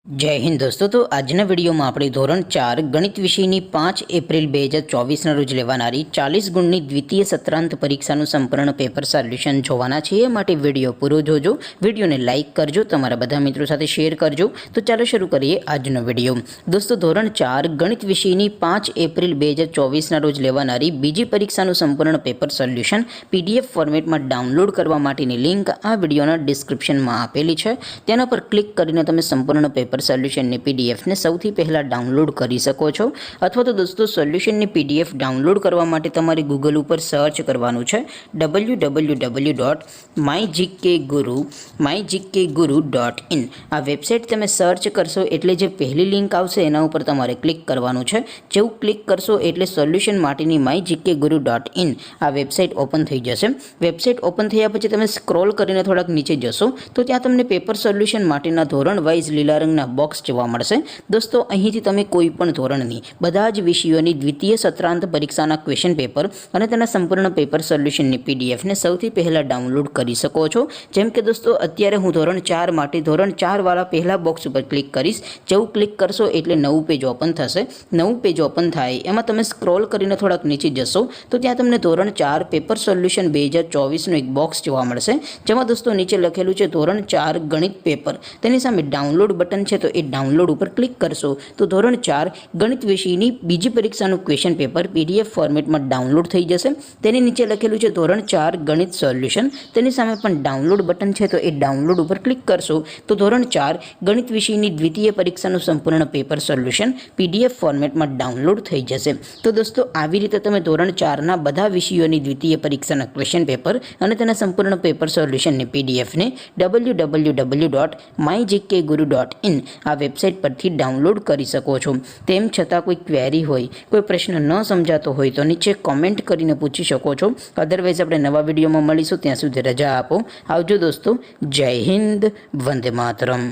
जय हिंद दोस्तों। तो आजना वीडियो में આપણે ધોરણ 4 ગણિત વિષયની 5 એપ્રિલ 2024 રોજ લેવાનારી 40 ગુણની દ્વિતીય સત્રાંત પરીક્ષાનું સંપૂર્ણ પેપર સોલ્યુશન જોવાના છે। એ માટે વિડિયો પૂરો જોજો, વિડિયોને લાઈક કરજો, તમારા બધા મિત્રો સાથે શેર કરજો। તો ચાલો શરૂ કરીએ આજનો વિડિયો। દોસ્તો ધોરણ 4 ગણિત વિષયની 5 એપ્રિલ 2024 રોજ લેવાનારી બીજી પરીક્ષાનું સંપૂર્ણ પેપર સોલ્યુશન પીડીએફ ફોર્મેટમાં ડાઉનલોડ કરવા માટેની લિંક આ વિડિયોના ડિસ્ક્રિપ્શનમાં આપેલી છે। તેના પર ક્લિક કરીને તમે સંપૂર્ણ પેપર સોલ્યુશનની પીડીએફને સૌથી પહેલાં ડાઉનલોડ કરી શકો છો। અથવા તો દોસ્તો સોલ્યુશનની પીડીએફ ડાઉનલોડ કરવા માટે તમારે ગૂગલ ઉપર સર્ચ કરવાનું છે www.mygkguru.in। આ વેબસાઇટ તમે સર્ચ કરશો એટલે જે પહેલી લિંક આવશે એના ઉપર તમારે ક્લિક કરવાનું છે। જેવું ક્લિક કરશો એટલે સોલ્યુશન માટેની mygkguru.in આ વેબસાઇટ ઓપન થઈ જશે। વેબસાઇટ ઓપન થયા પછી તમે સ્ક્રોલ કરીને થોડાક નીચે જશો તો ત્યાં તમને પેપર સોલ્યુશન માટેના ધોરણ વાઇઝ લીલા રંગના બોક્સ જોવા મળશે। દોસ્તો અહીંથી તમે કોઈ પણ ધોરણની બધા જ વિષયોની દ્વિતીય સત્રાંત પરીક્ષાના ક્વેશ્ચન પેપર અને તેના સંપૂર્ણ પેપર સોલ્યુશનની પીડીએફને સૌથી પહેલાં ડાઉનલોડ કરી શકો છો। જેમ કે દોસ્તો અત્યારે હું ધોરણ 4 માટે ધોરણ 4 વાળા પહેલા બોક્સ ઉપર ક્લિક કરીશ। જેવું ક્લિક કરશો એટલે નવું પેજ ઓપન થશે। નવું પેજ ઓપન થાય એમાં તમે સ્ક્રોલ કરીને થોડાક નીચે જશો તો ત્યાં તમને ધોરણ 4 પેપર સોલ્યુશન 2024નું એક બોક્સ જોવા મળશે। જેમાં દોસ્તો નીચે લખેલું છે ધોરણ 4 ગણિત પેપર, તેની સામે ડાઉનલોડ બટન છે તો એ ડાઉનલોડ ઉપર ક્લિક કરશો તો ધોરણ 4 ગણિત વિષયની બીજી પરીક્ષાનું ક્વેશ્ચન પેપર પીડીએફ ફોર્મેટમાં ડાઉનલોડ થઈ જશે। તેની નીચે લખેલું છે ધોરણ 4 ગણિત સોલ્યુશન, તેની સામે પણ ડાઉનલોડ બટન છે તો એ ડાઉનલોડ ઉપર ક્લિક કરશો તો ધોરણ 4 ગણિત વિષયની દ્વિતીય પરીક્ષાનું સંપૂર્ણ પેપર સોલ્યુશન પીડીએફ ફોર્મેટમાં ડાઉનલોડ થઈ જશે। તો દોસ્તો આવી રીતે તમે ધોરણ 4ના બધા વિષયોની દ્વિતીય પરીક્ષાના ક્વેશ્ચન પેપર અને તેના સંપૂર્ણ પેપર સોલ્યુશનની પીડીએફને www.mygkguru.in આ વેબસાઇટ પરથી ડાઉનલોડ કરી શકો છો। તેમ છતાં કોઈ ક્વેરી હોય, કોઈ પ્રશ્ન ન સમજાતો હોય તો નીચે કોમેન્ટ કરીને પૂછી શકો છો। અધરવાઇઝ આપણે નવા વિડીયોમાં મળીશું, ત્યાં સુધી રજા આપો। આવજો દોસ્તો, જય હિન્દ, વંદે માતરમ।